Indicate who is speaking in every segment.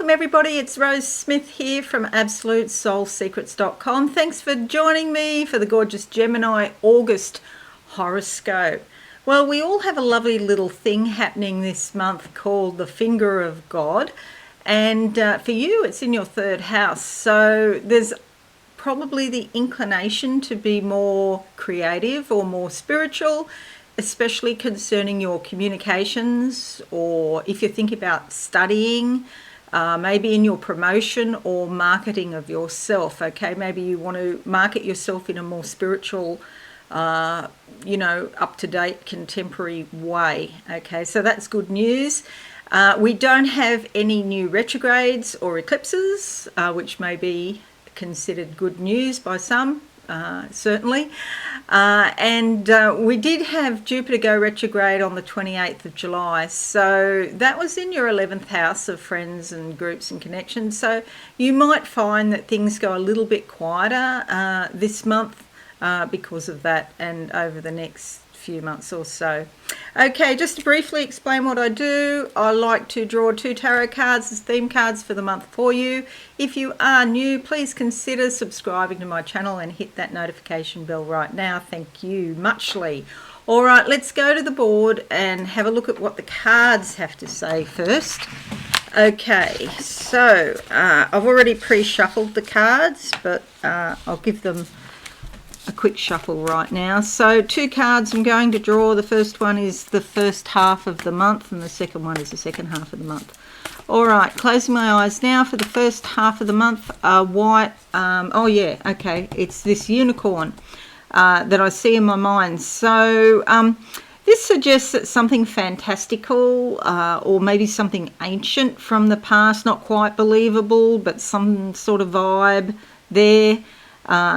Speaker 1: Welcome everybody, it's Rose Smith here from AbsoluteSoulSecrets.com. Thanks for joining me for the gorgeous Gemini August horoscope. Well, we all have a lovely little thing happening this month called the Finger of God, and for you it's in your third house, so there's probably the inclination to be more creative or more spiritual, especially concerning your communications, or if you think about studying, maybe in your promotion or marketing of yourself. Okay, maybe you want to market yourself in a more spiritual, up-to-date, contemporary way. Okay, so that's good news. We don't have any new retrogrades or eclipses, which may be considered good news by some, certainly. And we did have Jupiter go retrograde on the 28th of July. So that was in your 11th house of friends and groups and connections. So you might find that things go a little bit quieter this month because of that, and over the next few months or so. Okay, just to briefly explain what I do, I like to draw 2 tarot cards as theme cards for the month for you. If you are new, please consider subscribing to my channel and hit that notification bell right now. Thank you muchly. All right, let's go to the board and have a look at what the cards have to say first. Okay, so I've already pre-shuffled the cards, but I'll give them a quick shuffle right now. So 2 cards I'm going to draw. The first one is the first half of the month, and the second one is the second half of the month. All right, closing my eyes now for the first half of the month. White, okay, it's this unicorn that I see in my mind. So this suggests that something fantastical, or maybe something ancient from the past, not quite believable, but some sort of vibe there.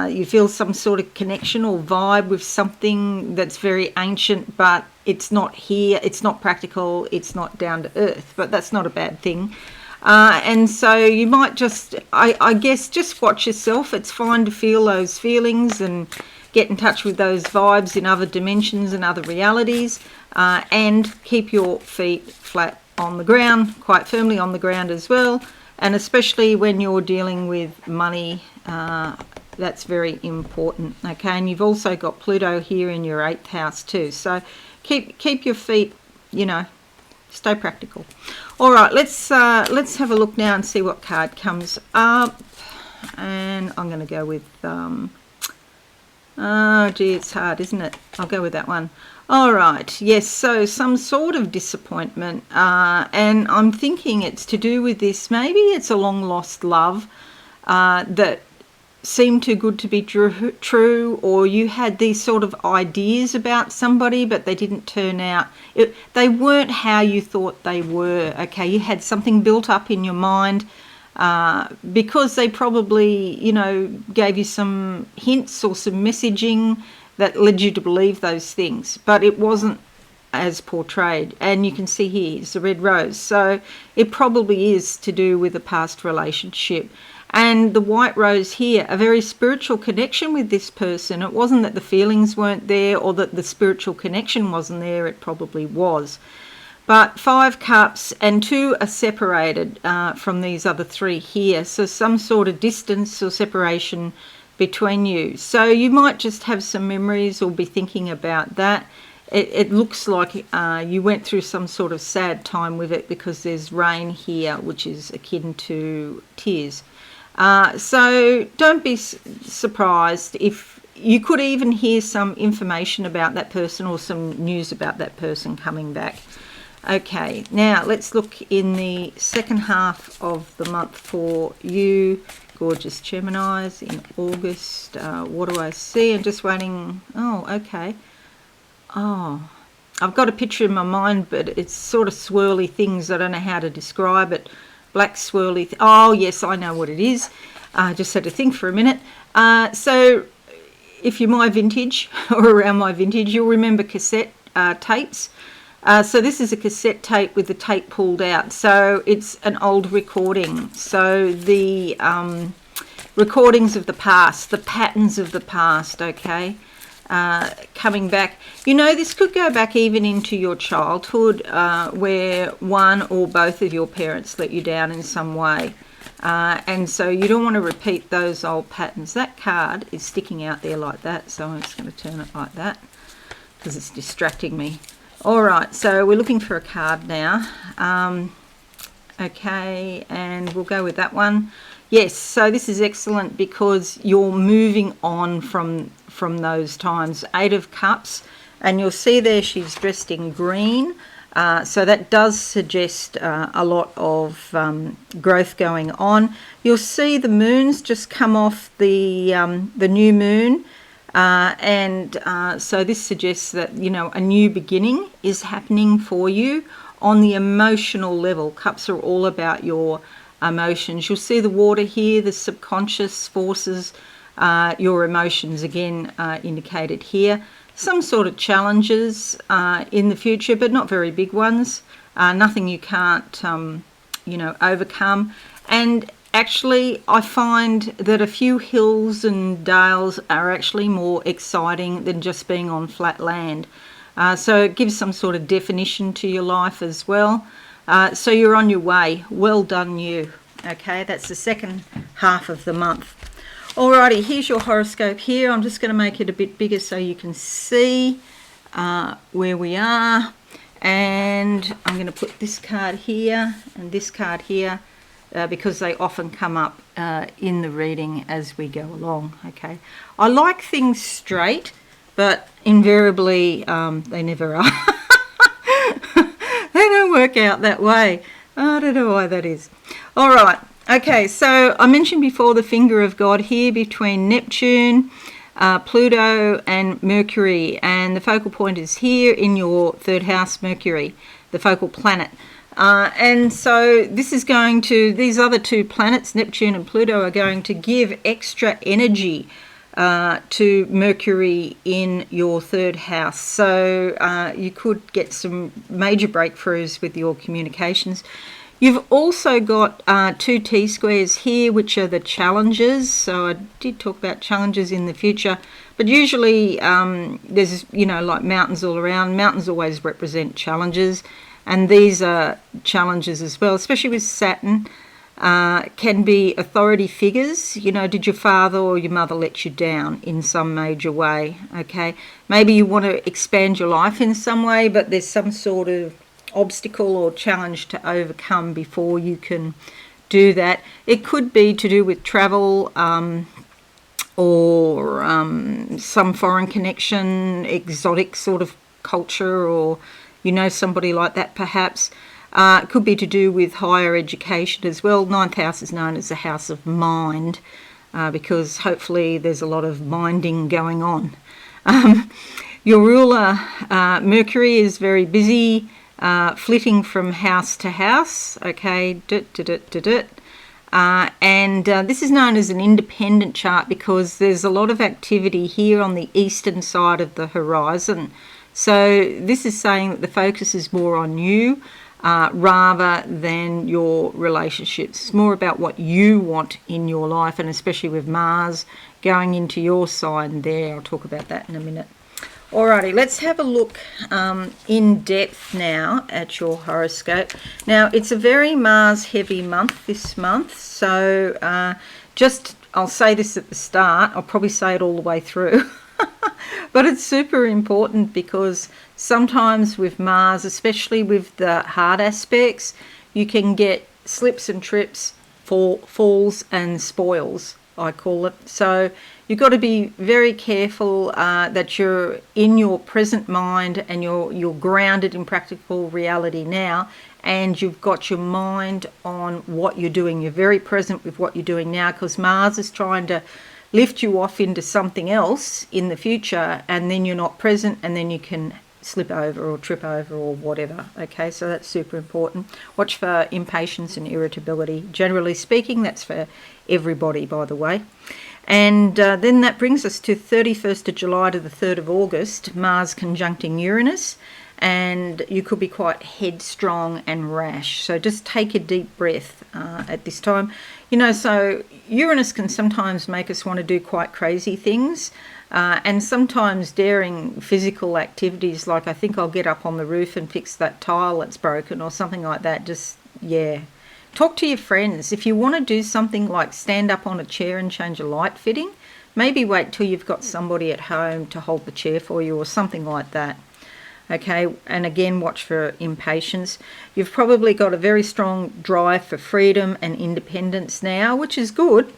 Speaker 1: You feel some sort of connection or vibe with something that's very ancient, but it's not here, it's not practical, it's not down to earth, but that's not a bad thing. And so you might just, I guess, just watch yourself. It's fine to feel those feelings and get in touch with those vibes in other dimensions and other realities, and keep your feet flat on the ground, quite firmly on the ground as well, and especially when you're dealing with money, that's very important. Okay, and you've also got Pluto here in your 8th house too, so keep your feet, stay practical. All right, let's have a look now and see what card comes up. And I'm going to go with oh gee, it's hard, isn't it? I'll go with that one. All right, yes, so some sort of disappointment, and I'm thinking it's to do with this. Maybe it's a long lost love that seemed too good to be true, or you had these sort of ideas about somebody but they didn't turn out. They weren't how you thought they were. Okay, you had something built up in your mind because they probably gave you some hints or some messaging that led you to believe those things, but it wasn't as portrayed. And you can see here is the red rose, so it probably is to do with a past relationship. And the white rose here, a very spiritual connection with this person. It wasn't that the feelings weren't there or that the spiritual connection wasn't there, it probably was. But 5 cups and 2 are separated from these other 3 here, so some sort of distance or separation between you. So you might just have some memories or be thinking about that. It looks like you went through some sort of sad time with it, because there's rain here, which is akin to tears. So don't be surprised if you could even hear some information about that person or some news about that person coming back. Okay, now let's look in the second half of the month for you, gorgeous Geminis, in August. What do I see? I'm just waiting. Oh, okay. Oh, I've got a picture in my mind, but it's sort of swirly things. I don't know how to describe it. Black swirly. Oh yes, I know what it is. I just had to think for a minute. So if you're my vintage or around my vintage, you'll remember cassette tapes. So this is a cassette tape with the tape pulled out. So it's an old recording. So the recordings of the past, the patterns of the past, okay? coming back. You know, this could go back even into your childhood, where one or both of your parents let you down in some way. And so you don't want to repeat those old patterns. That card is sticking out there like that, so I'm just going to turn it like that because it's distracting me. All right, so we're looking for a card now. Okay, and we'll go with that one. Yes, so this is excellent because you're moving on from those times. 8 of Cups, and you'll see there she's dressed in green. So that does suggest a lot of growth going on. You'll see the moons just come off the new moon, and so this suggests that, you know, a new beginning is happening for you on the emotional level. Cups are all about your emotions. You'll see the water here, the subconscious forces, your emotions again indicated here. Some sort of challenges in the future, but not very big ones. Nothing you can't, you know, overcome. And actually, I find that a few hills and dales are actually more exciting than just being on flat land. So it gives some sort of definition to your life as well. So you're on your way. Well done, you. Okay, that's the second half of the month. Alrighty, here's your horoscope here. I'm just going to make it a bit bigger so you can see where we are. And I'm going to put this card here and this card here because they often come up in the reading as we go along. Okay, I like things straight, but invariably they never are. They don't work out that way. I don't know why that is. All right. Okay, so I mentioned before the finger of God here between Neptune, Pluto and Mercury, and the focal point is here in your 3rd house, Mercury, the focal planet. And so this is going to, these other 2 planets, Neptune and Pluto, are going to give extra energy to Mercury in your 3rd house. So you could get some major breakthroughs with your communications. You've also got 2 T-squares here, which are the challenges. So I did talk about challenges in the future, but usually there's, you know, like mountains all around. Mountains always represent challenges, and these are challenges as well, especially with Saturn. Can be authority figures. You know, did your father or your mother let you down in some major way? Okay, maybe you want to expand your life in some way, but there's some sort of obstacle or challenge to overcome before you can do that. It could be to do with travel or some foreign connection, exotic sort of culture, or you know, somebody like that perhaps. It could be to do with higher education as well. 9th house is known as the house of mind because hopefully there's a lot of minding going on. Your ruler, Mercury, is very busy flitting from house to house. Okay, and this is known as an independent chart because there's a lot of activity here on the eastern side of the horizon. So this is saying that the focus is more on you rather than your relationships. It's more about what you want in your life, and especially with Mars going into your sign there. I'll talk about that in a minute. Alrighty, let's have a look in depth now at your horoscope. Now, it's a very Mars-heavy month this month, so I'll say this at the start. I'll probably say it all the way through. But it's super important because sometimes with Mars, especially with the hard aspects, you can get slips and trips, falls and spoils, I call it. So you've got to be very careful that you're in your present mind and you're grounded in practical reality now, and you've got your mind on what you're doing. You're very present with what you're doing now because Mars is trying to lift you off into something else in the future, and then you're not present, and then you can slip over or trip over or whatever. Okay, so that's super important. Watch for impatience and irritability. Generally speaking, that's for everybody, by the way. And then that brings us to 31st of July to the 3rd of August, Mars conjuncting Uranus, and you could be quite headstrong and rash. So just take a deep breath at this time. You know, so Uranus can sometimes make us want to do quite crazy things. And sometimes daring physical activities, like I think I'll get up on the roof and fix that tile that's broken or something like that. Just, yeah. Talk to your friends. If you want to do something like stand up on a chair and change a light fitting, maybe wait till you've got somebody at home to hold the chair for you or something like that. Okay, and again, watch for impatience. You've probably got a very strong drive for freedom and independence now, which is good.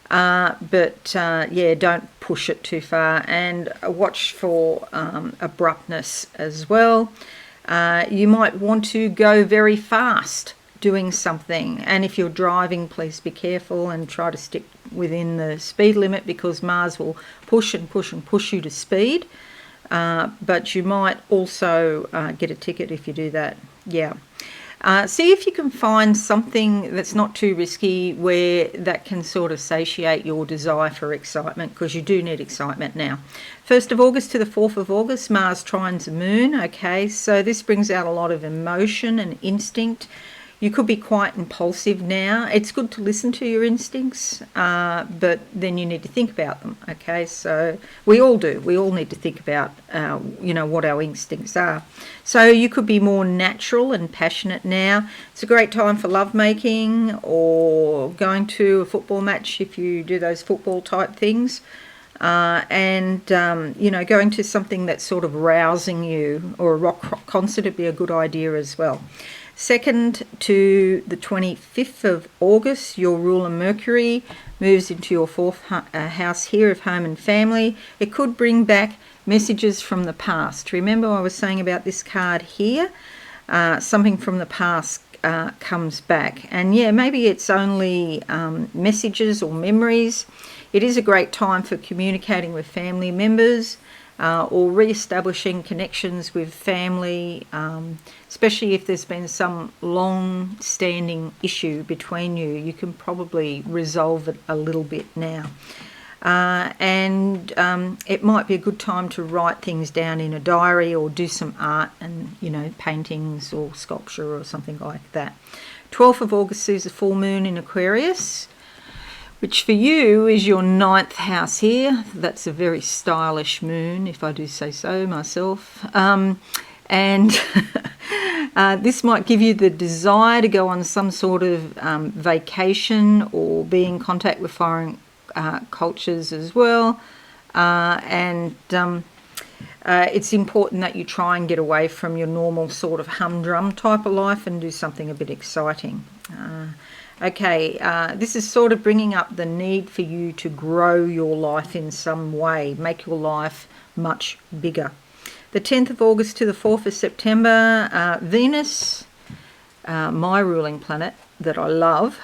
Speaker 1: But yeah, don't push it too far, and watch for abruptness as well. You might want to go very fast doing something, and if you're driving, please be careful and try to stick within the speed limit, because Mars will push and push and push you to speed. But you might also get a ticket if you do that. Yeah. See if you can find something that's not too risky where that can sort of satiate your desire for excitement, because you do need excitement now. 1st of August to the 4th of August, Mars trines the moon. Okay, so this brings out a lot of emotion and instinct. You could be quite impulsive now. It's good to listen to your instincts, but then you need to think about them. Okay, so we all do. We all need to think about, what our instincts are. So you could be more natural and passionate now. It's a great time for lovemaking or going to a football match if you do those football type things. And going to something that's sort of rousing you, or a rock concert would be a good idea as well. 2nd to the 25th of August, your ruler Mercury moves into your 4th house here of home and family. It could bring back messages from the past. Remember I was saying about this card here? Something from the past comes back. And yeah, maybe it's only messages or memories. It is a great time for communicating with family members, or re-establishing connections with family, especially if there's been some long-standing issue between you. You can probably resolve it a little bit now. And it might be a good time to write things down in a diary or do some art and, paintings or sculpture or something like that. 12th of August sees a full moon in Aquarius, which for you is your 9th house here. That's a very stylish moon, if I do say so myself. And this might give you the desire to go on some sort of vacation or be in contact with foreign cultures as well. It's important that you try and get away from your normal sort of humdrum type of life and do something a bit exciting. This is sort of bringing up the need for you to grow your life in some way, make your life much bigger. The 10th of August to the 4th of September, Venus, my ruling planet that I love,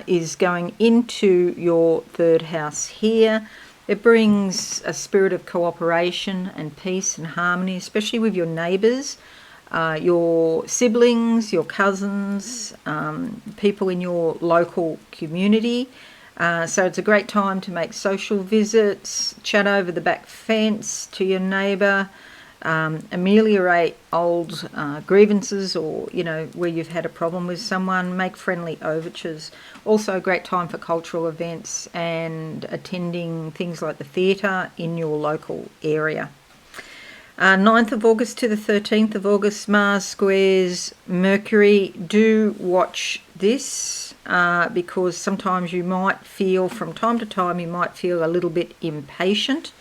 Speaker 1: is going into your 3rd house here. It brings a spirit of cooperation and peace and harmony, especially with your neighbours, your siblings, your cousins, people in your local community. So it's a great time to make social visits, chat over the back fence to your neighbour, ameliorate old grievances, or where you've had a problem with someone, make friendly overtures. Also a great time for cultural events and attending things like the theatre in your local area. 9th of August to the 13th of August, Mars squares Mercury. Do watch this because sometimes you might feel, from time to time, you might feel a little bit impatient.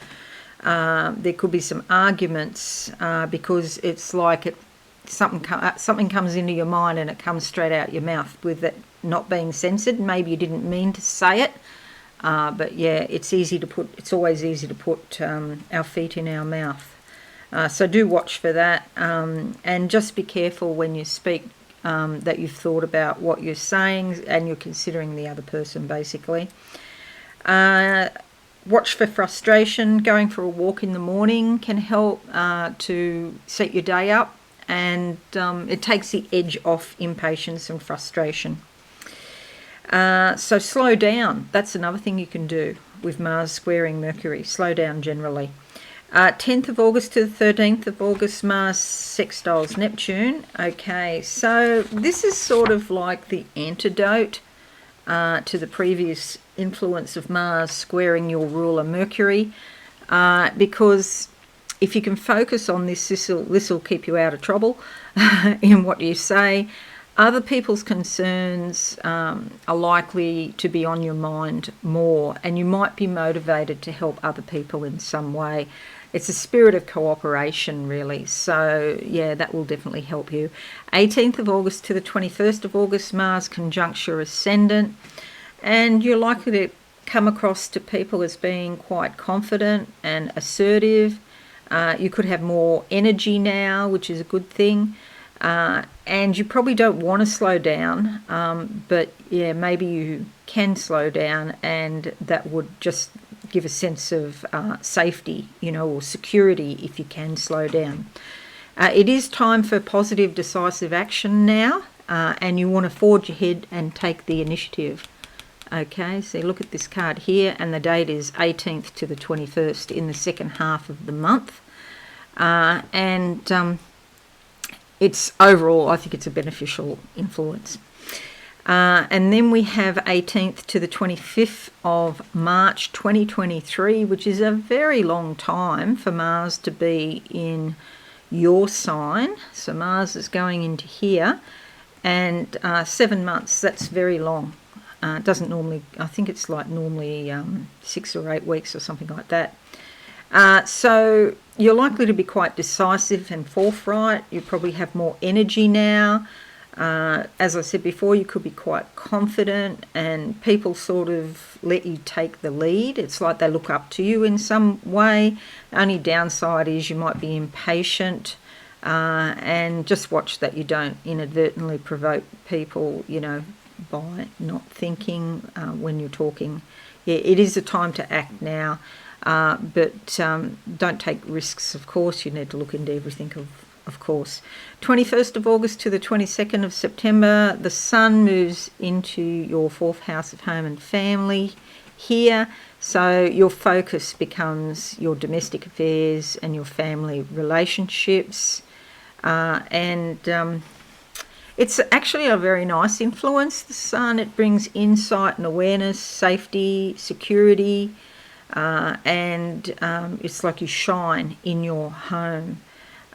Speaker 1: There could be some arguments because it's like something comes into your mind and it comes straight out your mouth with it not being censored. Maybe you didn't mean to say it, but yeah, it's always easy to put our feet in our mouth. So do watch for that, and just be careful when you speak that you've thought about what you're saying and you're considering the other person, basically. Watch for frustration. Going for a walk in the morning can help to set your day up, and it takes the edge off impatience and frustration. So slow down. That's another thing you can do with Mars squaring Mercury. Slow down generally. 10th of August to the 13th of August, Mars sextiles Neptune. Okay, so this is sort of like the antidote to the previous influence of Mars squaring your ruler Mercury. because if you can focus on this will keep you out of trouble in what you say. Other people's concerns are likely to be on your mind more, and you might be motivated to help other people in some way. It's a spirit of cooperation, really. So, yeah, that will definitely help you. 18th of August to the 21st of August, Mars conjuncts your ascendant, and you're likely to come across to people as being quite confident and assertive. You could have more energy now, which is a good thing. And you probably don't want to slow down, but yeah, maybe you can slow down, and that would just give a sense of safety, or security if you can slow down. It is time for positive, decisive action now, and you want to forge ahead and take the initiative. Okay, so look at this card here, and the date is 18th to the 21st in the second half of the month. It's overall, I think it's a beneficial influence. And then we have 18th to the 25th of March 2023, which is a very long time for Mars to be in your sign. So Mars is going into here, and 7 months, that's very long. It doesn't normally, I think it's like normally 6 or 8 weeks or something like that. So you're likely to be quite decisive and forthright. You probably have more energy now. As I said before, you could be quite confident, and people sort of let you take the lead. It's like they look up to you in some way. The only downside is you might be impatient, and just watch that you don't inadvertently provoke people, by not thinking when you're talking. Yeah, it is a time to act now. But don't take risks, of course. You need to look into everything, of course. 21st of August to the 22nd of September, the Sun moves into your 4th house of home and family here. So your focus becomes your domestic affairs and your family relationships. It's actually a very nice influence, the Sun. It brings insight and awareness, safety, security. It's like you shine in your home.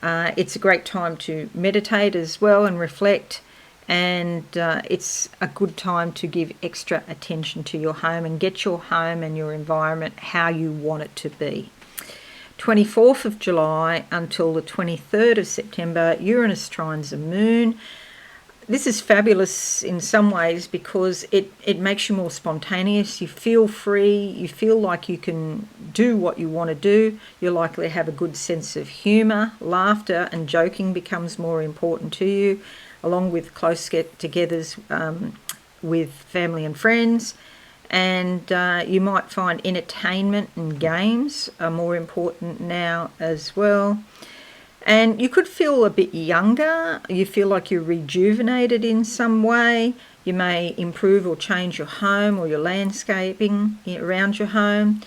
Speaker 1: It's a great time to meditate as well and reflect, and it's a good time to give extra attention to your home and get your home and your environment how you want it to be. 24th of July until the 23rd of September, Uranus trines the Moon. This is fabulous in some ways because it makes you more spontaneous. You feel free. You feel like you can do what you want to do. You're likely to have a good sense of humour. Laughter and joking becomes more important to you, along with close get-togethers with family and friends. And you might find entertainment and games are more important now as well. And you could feel a bit younger. You feel like you're rejuvenated in some way. You may improve or change your home or your landscaping around your home.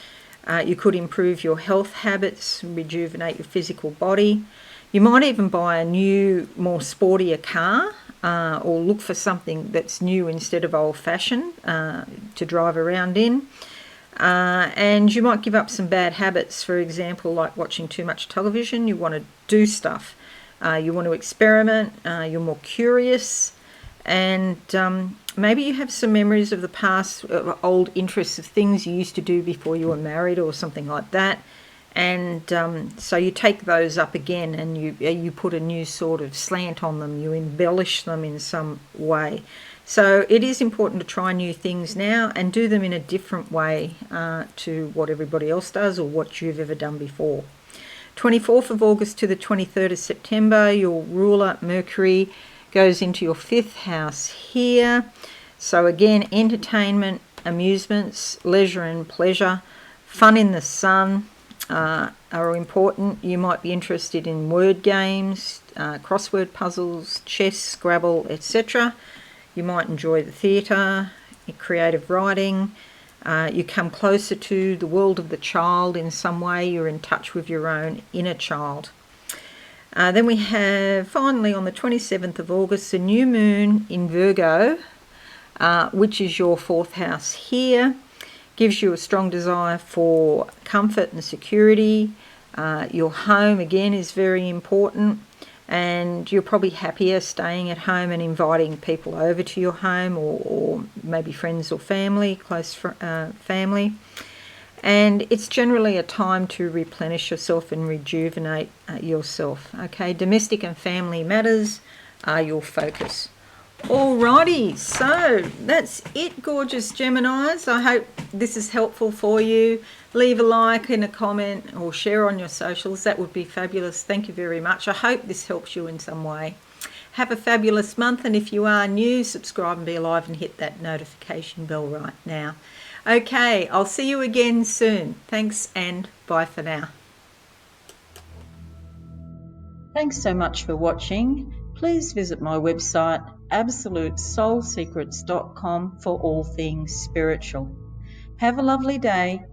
Speaker 1: You could improve your health habits, rejuvenate your physical body. You might even buy a new, more sportier car or look for something that's new instead of old-fashioned to drive around in. And you might give up some bad habits, for example, like watching too much television. You want to do stuff. You want to experiment. You're more curious. And maybe you have some memories of the past, old interests of things you used to do before you were married or something like that. And so you take those up again and you put a new sort of slant on them. You embellish them in some way. So it is important to try new things now and do them in a different way to what everybody else does or what you've ever done before. 24th of August to the 23rd of September, your ruler Mercury goes into your 5th house here. So again, entertainment, amusements, leisure and pleasure, fun in the sun are important. You might be interested in word games, crossword puzzles, chess, Scrabble, etc. You might enjoy the theatre, creative writing. You come closer to the world of the child in some way. You're in touch with your own inner child. Then we have, finally, on the 27th of August, a new moon in Virgo, which is your 4th house here. gives you a strong desire for comfort and security. Your home, again, is very important, and you're probably happier staying at home and inviting people over to your home, or maybe friends or family, close family. And it's generally a time to replenish yourself and rejuvenate yourself. Okay, domestic and family matters are your focus. Alrighty, so that's it, gorgeous Geminis. I hope this is helpful for you. Leave a like and a comment or share on your socials. That would be fabulous. Thank you very much. I hope this helps you in some way. Have a fabulous month, and if you are new, subscribe and be alive and hit that notification bell right now. Okay, I'll see you again soon. Thanks and bye for now. Thanks so much for watching. Please visit my website absolutesoulsecrets.com for all things spiritual. Have a lovely day.